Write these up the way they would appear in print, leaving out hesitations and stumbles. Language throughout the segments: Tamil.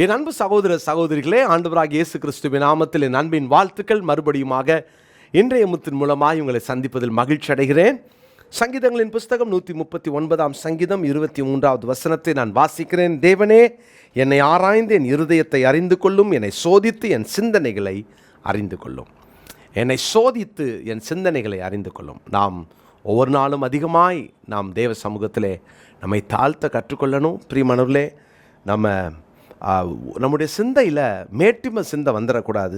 என் அன்பு சகோதர சகோதரிகளே, ஆண்டவராகிய இயேசு கிறிஸ்துவின் நாமத்தில் என் அன்பின் வாழ்த்துக்கள். மறுபடியுமாக இன்றைய முத்தின் மூலமாக உங்களை சந்திப்பதில் மகிழ்ச்சி அடைகிறேன். சங்கீதங்களின் புஸ்தகம் 139 சங்கீதம் 23வது வசனத்தை நான் வாசிக்கிறேன். தேவனே, என்னை ஆராய்ந்து என் இருதயத்தை அறிந்து கொள்ளும், என்னை சோதித்து என் சிந்தனைகளை அறிந்து கொள்ளும். என்னை சோதித்து என் சிந்தனைகளை அறிந்து கொள்ளும். நாம் ஒவ்வொரு நாளும் அதிகமாய் நாம் தேவ சமூகத்திலே நம்மை தாழ்த்த கற்றுக்கொள்ளணும். பிரியமானவர்களே, நம்முடைய சிந்தையில் மேட்டிம சிந்தை வந்துடக்கூடாது,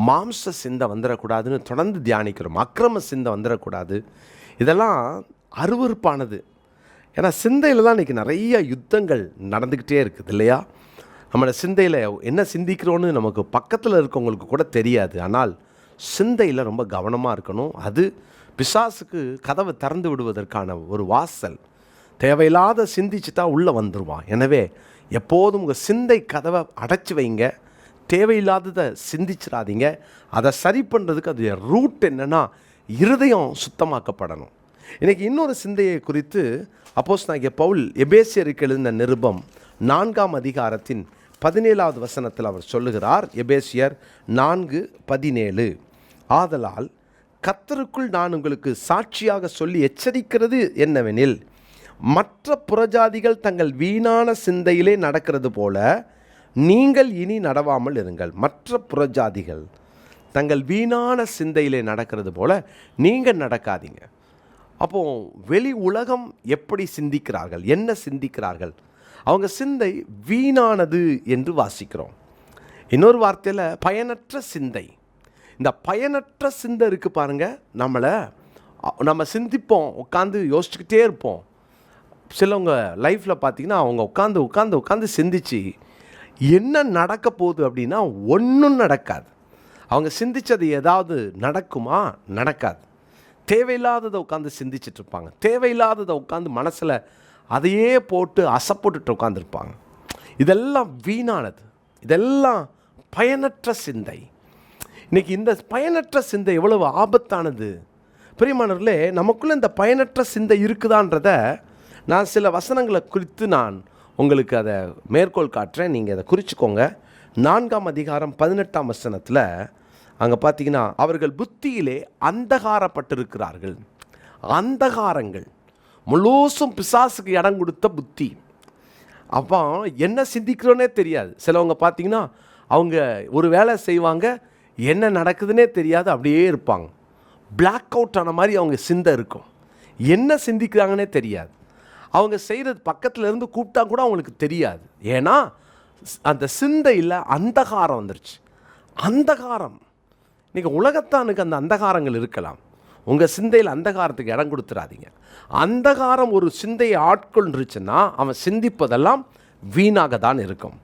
மாம்ச சிந்தை வந்துடக்கூடாதுன்னு தொடர்ந்து தியானிக்கிறோம். அக்கிரம சிந்தை வந்துடக்கூடாது. இதெல்லாம் அருவருப்பானது. ஏன்னா சிந்தையில் தான் இன்றைக்கி நிறைய யுத்தங்கள் நடந்துக்கிட்டே இருக்குது இல்லையா? நம்மளோட சிந்தையில் என்ன சிந்திக்கிறோன்னு நமக்கு பக்கத்தில் இருக்கவங்களுக்கு கூட தெரியாது. ஆனால் சிந்தையில் ரொம்ப கவனமாக இருக்கணும். அது பிசாசுக்கு கதவை திறந்து விடுவதற்கான ஒரு வாசல். தேவையில்லாத சிந்திச்சுட்டா உள்ளே வந்துடுவான். எனவே எப்போதும் உங்கள் சிந்தை கதவை அடைச்சி வைங்க. தேவையில்லாததை சிந்திச்சிடாதீங்க. அதை சரி பண்ணுறதுக்கு அது ரூட் என்னென்னா இருதயம் சுத்தமாக்கப்படணும். இன்றைக்கி இன்னொரு சிந்தையை குறித்து அப்போஸ்தலனாகிய பவுல் எபேசியருக்கு எழுதின நிருபம் 4ஆம் அதிகாரத்தின் 17வது வசனத்தில் அவர் சொல்லுகிறார். எபேசியர் 4:17, ஆதலால் கர்த்தருக்குள் நான் உங்களுக்கு சாட்சியாக சொல்லி எச்சரிக்கிறது என்னவெனில், மற்ற புறஜாதிகள் தங்கள் வீணான சிந்தையிலே நடக்கிறது போல நீங்கள் இனி நடவாமல் இருங்கள். மற்ற புறஜாதிகள் தங்கள் வீணான சிந்தையிலே நடக்கிறது போல நீங்கள் நடக்காதீங்க. அப்போது வெளி உலகம் எப்படி சிந்திக்கிறார்கள், என்ன சிந்திக்கிறார்கள்? அவங்க சிந்தை வீணானது என்று வாசிக்கிறோம். இன்னொரு வார்த்தையில் பயனற்ற சிந்தை. இந்த பயனற்ற சிந்தை இருக்குது பாருங்கள். நம்ம சிந்திப்போம், உட்காந்து யோசிச்சுக்கிட்டே இருப்போம். சிலவங்க லைஃப்பில் பார்த்திங்கன்னா அவங்க உட்காந்து சிந்திச்சு என்ன நடக்க போகுது அப்படின்னா ஒன்றும் நடக்காது. அவங்க சிந்தித்தது ஏதாவது நடக்குமா? நடக்காது. தேவையில்லாததை உட்காந்து சிந்திச்சிட்ருப்பாங்க. தேவையில்லாததை உட்காந்து மனசில் அதையே போட்டு அசைப்போட்டுட்டு உட்காந்துருப்பாங்க. இதெல்லாம் வீணானது. இதெல்லாம் பயனற்ற சிந்தை. இன்றைக்கி இந்த பயனற்ற சிந்தை எவ்வளவு ஆபத்தானது. பிரியமானவர்களே, நமக்குள்ளே இந்த பயனற்ற சிந்தை இருக்குதான்றத நான் சில வசனங்களை குறித்து நான் உங்களுக்கு அதை மேற்கோள் காட்டுறேன். நீங்கள் அதை குறிச்சிக்கோங்க. 4ஆம் அதிகாரம் 18ஆம் வசனத்தில் அங்கே பார்த்தீங்கன்னா, அவர்கள் புத்தியிலே அந்தகாரப்பட்டிருக்கிறார்கள். அந்தகாரங்கள் முழுசும் பிசாசுக்கு இடம் கொடுத்த புத்தி. அப்போ என்ன சிந்திக்கிறோன்னே தெரியாது. சிலவங்க பார்த்தீங்கன்னா அவங்க ஒரு வேலை செய்வாங்க, என்ன நடக்குதுன்னே தெரியாது, அப்படியே இருப்பாங்க. பிளாக் அவுட் ஆன மாதிரி அவங்க சிந்தை இருக்கும். என்ன சிந்திக்கிறாங்கன்னே தெரியாது. அவங்க செய்கிறது பக்கத்தில் இருந்து கூப்பிட்டா கூட அவங்களுக்கு தெரியாது. ஏன்னா அந்த சிந்தையில் அந்தகாரம் வந்துருச்சு. அந்தகாரம் இன்றைக்கி உலகத்தானுக்கு அந்த அந்தகாரங்கள் இருக்கலாம். உங்கள் சிந்தையில் அந்தகாரத்துக்கு இடம் கொடுத்துடாதீங்க. அந்தகாரம் ஒரு சிந்தையை ஆட்கொண்டுருச்சுன்னா அவன் சிந்திப்பதெல்லாம் வீணாக தான் இருக்கும்.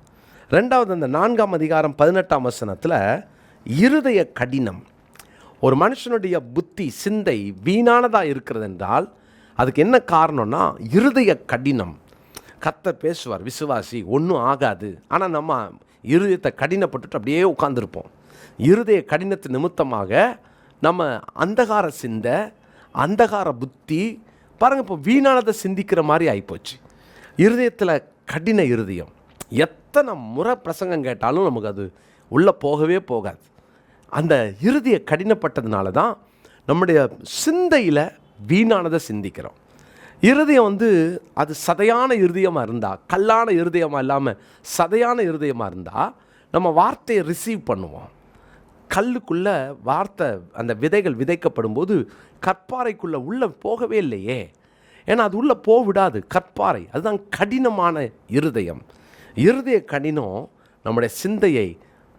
ரெண்டாவது, அந்த 4ஆம் அதிகாரம் 18ஆம் வசனத்தில் இருதய கடினம். ஒரு மனுஷனுடைய புத்தி சிந்தை வீணானதாக இருக்கிறது என்றால் அதுக்கு என்ன காரணம்னா இருதய கடினம். கர்த்தர் பேசுவார், விசுவாசி ஒன்றும் ஆகாது. ஆனால் நம்ம இருதயத்தை கடினப்பட்டுட்டு அப்படியே உட்காந்துருப்போம். இருதய கடினத்து நிமித்தமாக நம்ம அந்தகார சிந்தை, அந்தகார புத்தி பாருங்கள், இப்போ வீணானதை சிந்திக்கிற மாதிரி ஆகிப்போச்சு. இருதயத்தில் கடின இருதயம். எத்தனை முறை பிரசங்கம் கேட்டாலும் நமக்கு அது உள்ளே போகவே போகாது. அந்த இருதய கடினப்பட்டதுனால தான் நம்முடைய சிந்தையில் வீணானதை சிந்திக்கிறோம். இருதயம் அது சதையான இருதயமாக இருந்தால், கல்லான இருதயமாக இல்லாமல் சதையான இருதயமாக இருந்தால் நம்ம வார்த்தையை ரிசீவ் பண்ணுவோம். கல்லுக்குள்ளே வார்த்தை அந்த விதைகள் விதைக்கப்படும் போது கற்பாறைக்குள்ளே உள்ளே போகவே இல்லையே. ஏன்னா அது உள்ளே போவிடாது. கற்பாறை அதுதான் கடினமான இருதயம். இருதய கடினம் நம்முடைய சிந்தையை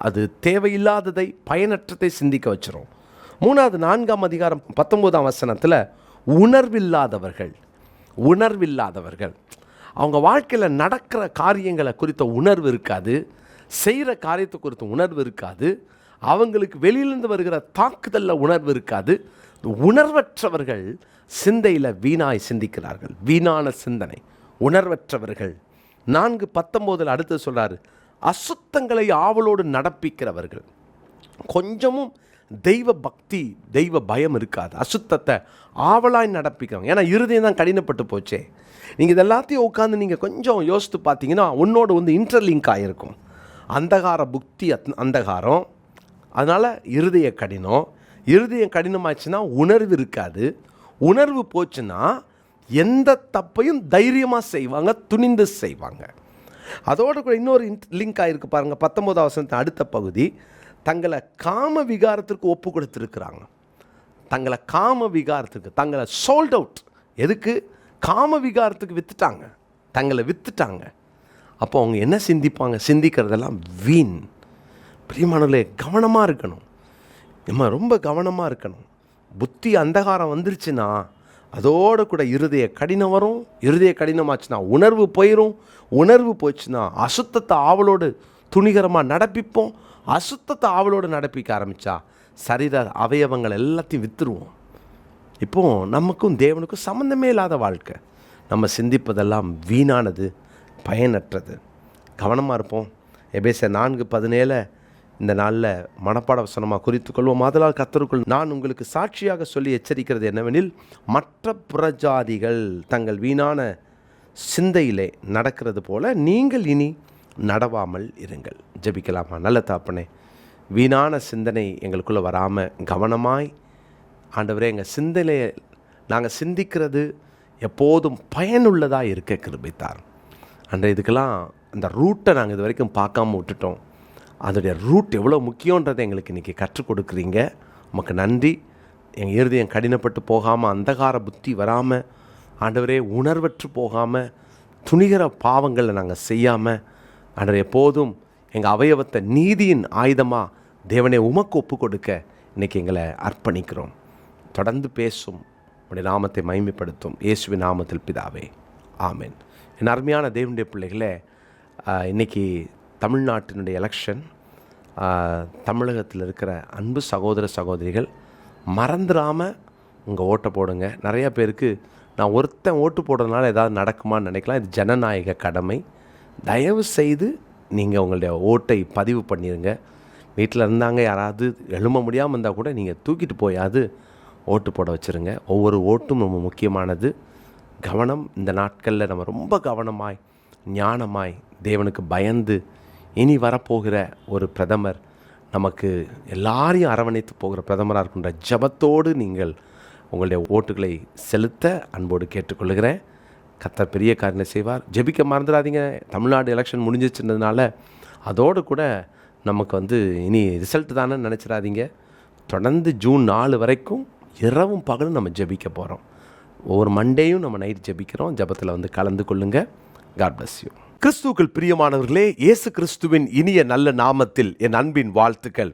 அது தேவையில்லாததை பயனற்றதை சிந்திக்க வச்சிரும். மூணாவது, 4ஆம் அதிகாரம் 19ஆம் வசனத்தில் உணர்வில்லாதவர்கள் அவங்க வாழ்க்கையில் நடக்கிற காரியங்களை குறித்த உணர்வு இருக்காது, செய்கிற காரியத்தை குறித்த உணர்வு இருக்காது, அவங்களுக்கு வெளியிலிருந்து வருகிற தாக்குதலில் உணர்வு இருக்காது. உணர்வற்றவர்கள் சிந்தையில் வீணாய் சிந்திக்கிறார்கள். வீணான சிந்தனை, உணர்வற்றவர்கள். 4:19 அடுத்து சொல்கிறாரு, அசுத்தங்களை ஆவலோடு நடப்பிக்கிறவர்கள். கொஞ்சமும் தெய்வ பக்தி, தெய்வ பயம் இருக்காது. அசுத்தத்தை ஆவலாய் நடப்பிக்கிறவங்க. ஏன்னா இருதயம் தான் கடினப்பட்டு போச்சே. நீங்கள் இது எல்லாத்தையும் உட்காந்து நீங்கள் கொஞ்சம் யோசித்து பார்த்தீங்கன்னா உன்னோடு இன்டர்லிங்க் ஆகிருக்கும். அந்தகார புக்தி அந்தகாரம், அதனால் இருதய கடினம். இருதயம் கடினமாச்சுன்னா உணர்வு இருக்காது. உணர்வு போச்சுன்னா எந்த தப்பையும் தைரியமாக செய்வாங்க, துணிந்து செய்வாங்க. அதோடு கூட இன்னொரு லிங்க் ஆகிருக்கு பாருங்கள். 19ஆம் வசனத்தின் அடுத்த பகுதி, தங்களை காம விகாரத்திற்கு ஒப்பு கொடுத்துருக்குறாங்க. தங்களை காம விகாரத்துக்கு, தங்களை சோல்ட் அவுட். எதுக்கு? காம விகாரத்துக்கு விற்றுட்டாங்க, தங்களை விற்றுட்டாங்க. அப்போ அவங்க என்ன சிந்திப்பாங்க? சிந்திக்கிறதெல்லாம் வீண். பிரியமானவர்களே, கவனமாக இருக்கணும். நம்ம ரொம்ப கவனமாக இருக்கணும். புத்தி அந்தகாரம் வந்துருச்சுன்னா அதோடு கூட இருதய கடினம் வரும். இருதய கடினமாச்சுன்னா உணர்வு போயிடும். உணர்வு போச்சுன்னா அசுத்தத்தை ஆவலோடு துணிகரமாக நடப்பிப்போம். அசுத்தத்தை ஆவலோடு நடப்பிக்க ஆரம்பித்தா சரீர அவயவங்கள் எல்லாத்தையும் விற்றுருவோம். இப்போது நமக்கும் தேவனுக்கும் சம்மந்தமே இல்லாத வாழ்க்கை. நம்ம சிந்திப்பதெல்லாம் வீணானது, பயனற்றது. கவனமாக இருப்போம். எபேசியர் 4:17 இந்த நாளில் மனப்பாட வசனமாக குறித்துக்கொள்வோம். ஆதலால் கர்த்தருக்குள் நான் உங்களுக்கு சாட்சியாக சொல்லி எச்சரிக்கிறது என்னவெனில், மற்ற புறஜாதிகள் தங்கள் வீணான சிந்தையிலே நடக்கிறது போல நீங்கள் இனி நடவாமல் இருங்கள். ஜெபிக்கலாமா? நல்ல தாப்பனே, வீணான சிந்தனை எங்களுக்குள்ளே வராமல் கவனமாய் ஆண்டவரே, எங்கள் சிந்தனையை நாங்கள் சிந்திக்கிறது எப்போதும் பயனுள்ளதாக இருக்க கிருபைத்தார். அன்றைய இதுக்கெல்லாம் அந்த ரூட்டை நாங்கள் இது வரைக்கும் பார்க்காம விட்டுட்டோம். அதோடைய ரூட் எவ்வளோ முக்கியன்றதை எங்களுக்கு இன்றைக்கி கற்றுக் கொடுக்குறீங்க. உமக்கு நன்றி. எங்கள் இருதயம் கடினப்பட்டு போகாமல், அந்தகார புத்தி வராமல், ஆண்டவரே உணர்வற்று போகாமல், துணிகிற பாவங்களை நாங்கள் செய்யாமல், ஆண்டவர் எப்போதும் எங்கள் அவயவத்தை நீதியின் ஆயுதமாக தேவனே உமக்கு ஒப்பு கொடுக்க இன்றைக்கி எங்களை அர்ப்பணிக்கிறோம். தொடர்ந்து பேசும், உடைய நாமத்தை மகிமைப்படுத்தும். இயேசுவின் நாமத்தில் பிதாவே, ஆமென். என் அருமையான தேவனுடைய பிள்ளைகளே, இன்றைக்கி தமிழ்நாட்டினுடைய எலெக்ஷன். தமிழகத்தில் இருக்கிற அன்பு சகோதர சகோதரிகள் மறந்துடாமல் உங்கள் ஓட்டை போடுங்க. நிறையா பேருக்கு நான் ஒருத்தன் ஓட்டு போடுறதுனால ஏதாவது நடக்குமான்னு நினைக்கலாம். இது ஜனநாயக கடமை. தயவு செய்து நீங்கள் உங்களுடைய ஓட்டை பதிவு பண்ணிடுங்க. வீட்டில் இருந்தாங்க யாராவது எழும்ப முடியாமல் இருந்தால் கூட நீங்கள் தூக்கிட்டு போயாது ஓட்டு போட வச்சுருங்க. ஒவ்வொரு ஓட்டும் ரொம்ப முக்கியமானது. கவனம். இந்த நாட்களில் நம்ம ரொம்ப கவனமாய், ஞானமாய், தேவனுக்கு பயந்து, இனி வரப்போகிற ஒரு பிரதமர் நமக்கு எல்லாரையும் அரவணைத்து போகிற பிரதமராக இருக்கின்ற ஜபத்தோடு நீங்கள் உங்களுடைய ஓட்டுகளை செலுத்த அன்போடு கேட்டுக்கொள்கிறேன். கர்த்தர் பெரிய காரியங்களை செய்வார். ஜெபிக்க மறந்துடாதீங்க. தமிழ்நாடு எலெக்ஷன் முடிஞ்சிச்சுன்றதுனால அதோடு கூட நமக்கு இனி ரிசல்ட் தானே நினச்சிடாதீங்க. தொடர்ந்து ஜூன் 4 வரைக்கும் இரவும் பகலும் நம்ம ஜெபிக்க போகிறோம். ஒவ்வொரு மண்டேயும் நம்ம நைட் ஜெபிக்கிறோம். ஜபத்தில் கலந்து கொள்ளுங்கள். God bless you. கிறிஸ்துவுக்குள் பிரியமானவர்களே, இயேசு கிறிஸ்துவின் இனிய நல்ல நாமத்தில் என் அன்பின் வாழ்த்துக்கள்.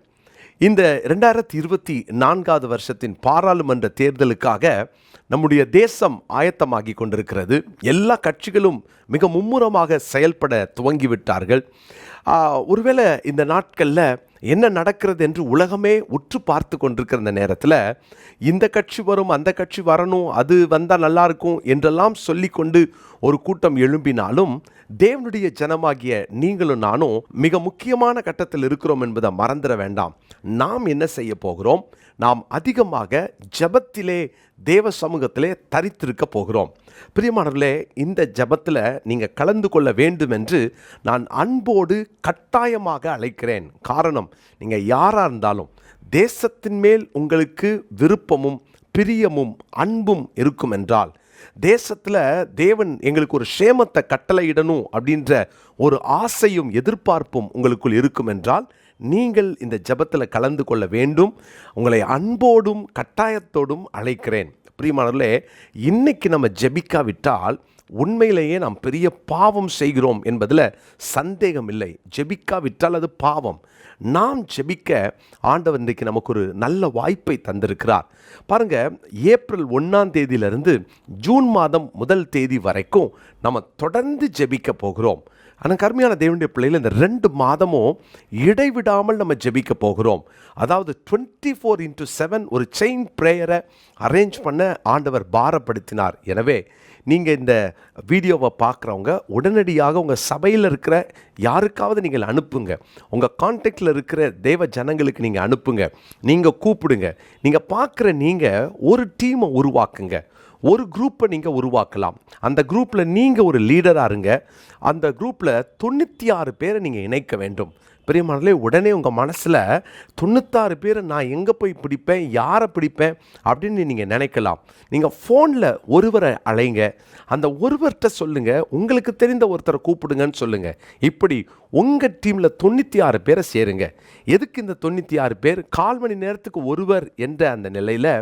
இந்த 2024 வருஷத்தின் பாராளுமன்ற தேர்தலுக்காக நம்முடைய தேசம் ஆயத்தமாகி கொண்டிருக்கிறது. எல்லா கட்சிகளும் மிக மும்முரமாக செயல்பட துவங்கிவிட்டார்கள். ஒருவேளை இந்த நாட்களில் என்ன நடக்கிறது என்று உலகமே உற்று பார்த்து கொண்டிருக்கிற இந்த நேரத்தில் இந்த கட்சி வரும், அந்த கட்சி வரணும், அது வந்தால் நல்லாயிருக்கும் என்றெல்லாம் சொல்லிக்கொண்டு ஒரு கூட்டம் எழும்பினாலும், தேவனுடைய ஜனமாகிய நீங்களும் நானும் மிக முக்கியமான கட்டத்தில் இருக்கிறோம் என்பதை மறந்துட வேண்டாம். நாம் என்ன செய்ய போகிறோம்? நாம் அதிகமாக ஜபத்திலே, தேவ சமூகத்திலே தரித்திருக்க போகிறோம். பிரியமானவர்களே, இந்த ஜபத்தில் நீங்கள் கலந்து கொள்ள வேண்டும் என்று நான் அன்போடு கட்டாயமாக அழைக்கிறேன். காரணம், நீங்கள் யாராக இருந்தாலும் தேசத்தின் மேல் உங்களுக்கு விருப்பமும் பிரியமும் அன்பும் இருக்கும் என்றால், தேசத்தில் தேவன் எங்களுக்கு ஒரு சேமத்தை கட்டளையிடணும் அப்படின்ற ஒரு ஆசையும் எதிர்பார்ப்பும் உங்களுக்குள் இருக்கும் என்றால், நீங்கள் இந்த ஜபத்தில் கலந்து கொள்ள வேண்டும். உங்களை அன்போடும் கட்டாயத்தோடும் அழைக்கிறேன். பிரியமானவர்களே, இன்னைக்கு நம்ம ஜெபிக்காவிட்டால் உண்மையிலேயே நாம் பெரிய பாவம் செய்கிறோம் என்பதில் சந்தேகம் இல்லை. ஜெபிக்காவிட்டால் அது பாவம். நாம் ஜெபிக்க ஆண்டவர் இன்றைக்கு நமக்கு ஒரு நல்ல வாய்ப்பை தந்திருக்கிறார். பாருங்க, ஏப்ரல் 1ஆம் தேதியிலிருந்து ஜூன் மாதம் 1 தேதி வரைக்கும் நம்ம தொடர்ந்து ஜெபிக்க போகிறோம். ஆனால் கருமையான தேவனுடைய பிள்ளைகள், இந்த 2 மாதமும் இடைவிடாமல் நம்ம ஜெபிக்க போகிறோம். அதாவது 24/7 ஒரு செயின் ப்ரேயரை அரேஞ்ச் பண்ண ஆண்டவர் பாரப்படுத்தினார். எனவே நீங்கள் இந்த வீடியோவை பார்க்குறவங்க உடனடியாக உங்கள் சபையில் இருக்கிற யாருக்காவது நீங்கள் அனுப்புங்க. உங்கள் கான்டாக்டில் இருக்கிற தேவ ஜனங்களுக்கு நீங்கள் அனுப்புங்க. நீங்கள் கூப்பிடுங்க. நீங்கள் பார்க்குற நீங்கள் ஒரு டீமை உருவாக்குங்க. ஒரு குரூப்பை நீங்கள் உருவாக்கலாம். அந்த குரூப்பில் நீங்கள் ஒரு லீடராக இருங்க. அந்த குரூப்பில் 96 பேரை நீங்கள் இணைக்க வேண்டும். பிரியமானவர்களே, உடனே உங்கள் மனசில் 96 பேரை நான் எங்கே போய் பிடிப்பேன், யாரை பிடிப்பேன் அப்படின்னு நீங்கள் நினைக்கலாம். நீங்கள் ஃபோனில் ஒருவரை அழைங்க. அந்த ஒருவர்கிட்ட சொல்லுங்கள், உங்களுக்கு தெரிந்த ஒருத்தரை கூப்பிடுங்கன்னு சொல்லுங்கள். இப்படி உங்கள் டீமில் 96 பேரை சேருங்க. எதுக்கு இந்த 96 பேர்? 1/4 மணி நேரத்துக்கு ஒருவர் என்ற அந்த நிலையில்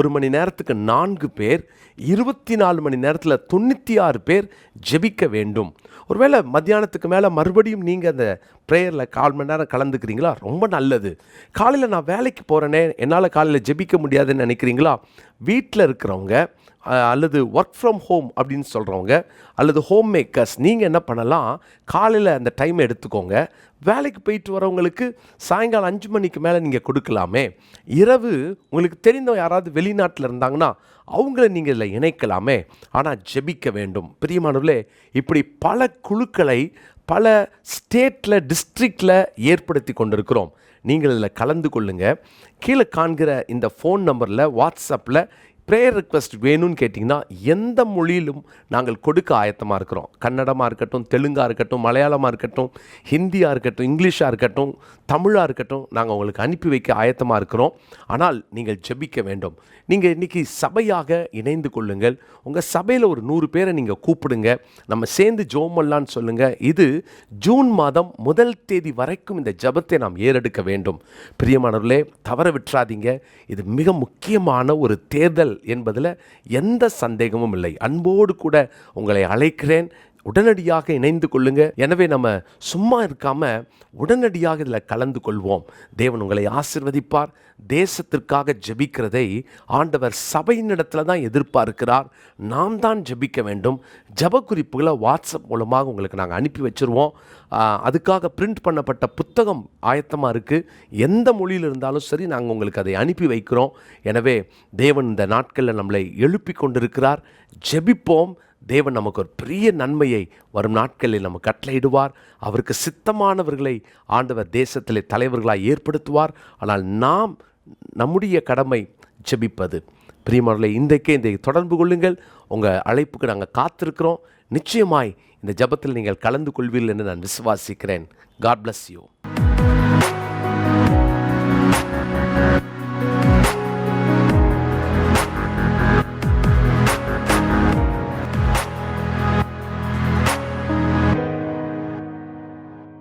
1 மணி நேரத்துக்கு 4 பேர், 24 மணி நேரத்தில் 96 பேர் ஜெபிக்க வேண்டும். ஒருவேளை மத்தியானத்துக்கு மேலே மறுபடியும் நீங்கள் அந்த ப்ரேயரில் 1/4 மணி நேரம் கலந்துக்கிறீங்களா? ரொம்ப நல்லது. காலையில் நான் வேலைக்கு போகிறேனே, என்னால் காலையில் ஜெபிக்க முடியாதுன்னு நினைக்கிறீங்களா? வீட்டில் இருக்கிறவங்க அல்லது ஒர்க் ஃப்ரம் ஹோம் அப்படின்னு சொல்கிறவங்க அல்லது ஹோம் மேக்கர்ஸ், நீங்கள் என்ன பண்ணலாம், காலையில் அந்த டைமை எடுத்துக்கோங்க. வேலைக்கு போயிட்டு வரவங்களுக்கு சாயங்காலம் 5 மணிக்கு மேலே நீங்கள் கொடுக்கலாமே. இரவு உங்களுக்கு தெரிந்தவங்க யாராவது வெளிநாட்டில் இருந்தாங்கன்னா அவங்கள நீங்கள் இதில் இணைக்கலாமே. ஆனால் ஜெபிக்க வேண்டும். பிரியமானவர்களே, இப்படி பல குழுக்களை பல ஸ்டேட்டில் டிஸ்ட்ரிக்டில் ஏற்படுத்தி கொண்டிருக்கிறோம். நீங்கள் இதில் கலந்து கொள்ளுங்கள். கீழே காண்கிற இந்த ஃபோன் நம்பரில் வாட்ஸ்அப்பில் ப்ரேயர் ரிக்வெஸ்ட் வேணும்னு கேட்டிங்கன்னா எந்த மொழியிலும் நாங்கள் கொடுக்க ஆயத்தமாக இருக்கிறோம். கன்னடமாக இருக்கட்டும், தெலுங்காக இருக்கட்டும், மலையாளமாக இருக்கட்டும், ஹிந்தியாக இருக்கட்டும், இங்கிலீஷாக இருக்கட்டும், தமிழாக இருக்கட்டும், நாங்கள் உங்களுக்கு அனுப்பி வைக்க ஆயத்தமாக இருக்கிறோம். ஆனால் நீங்கள் ஜெபிக்க வேண்டும். நீங்கள் இன்றைக்கி சபையாக இணைந்து கொள்ளுங்கள். உங்கள் சபையில் ஒரு 100 பேரை நீங்கள் கூப்பிடுங்க. நம்ம சேர்ந்து ஜெபம் பண்ணலான்னு சொல்லுங்கள். இது ஜூன் மாதம் 1 தேதி வரைக்கும் இந்த ஜெபத்தை நாம் ஏறெடுக்க வேண்டும். பிரியமானவர்களே, தவற விட்டுறாதீங்க. இது மிக முக்கியமான ஒரு தேர்தல் என்பதில் எந்த சந்தேகமும் இல்லை. அன்போடு கூட உங்களை அழைக்கிறேன். உடனடியாக இணைந்து கொள்ளுங்க. எனவே நம்ம சும்மா இருக்காம உடனடியாக இதில் கலந்து கொள்வோம். தேவன் உங்களை ஆசீர்வதிப்பார். தேசத்திற்காக ஜெபிக்கிறதை ஆண்டவர் சபையின் இடத்துல தான் எதிர்பார்க்கிறார். நாம் தான் ஜெபிக்க வேண்டும். ஜெப குறிப்புகளை வாட்ஸ்அப் மூலமாக உங்களுக்கு நாங்கள் அனுப்பி வச்சுருவோம். அதுக்காக பிரிண்ட் பண்ணப்பட்ட புத்தகம் ஆயத்தமாக இருக்குது. எந்த மொழியில் இருந்தாலும் சரி, நாங்கள் உங்களுக்கு அதை அனுப்பி வைக்கிறோம். எனவே தேவன் இந்த நாட்களில் நம்மளை எழுப்பி கொண்டிருக்கிறார். ஜெபிப்போம். தேவன் நமக்கு ஒரு பெரிய நன்மையை வரும் நாட்களில் நம்ம கட்டளையிடுவார். அவருக்கு சித்தமானவர்களை ஆண்டவர் தேசத்திலே தலைவர்களாக ஏற்படுத்துவார். ஆனால் நாம் நம்முடைய கடமை ஜெபிப்பது. பிரியமானவர்களே, இன்றைக்கே தொடர்பு கொள்ளுங்கள். உங்கள் அழைப்புக்கு நாங்கள் காத்திருக்கிறோம். நிச்சயமாய் இந்த ஜெபத்தில் நீங்கள் கலந்து கொள்வீர்கள் என்று நான் விசுவாசிக்கிறேன். God bless you.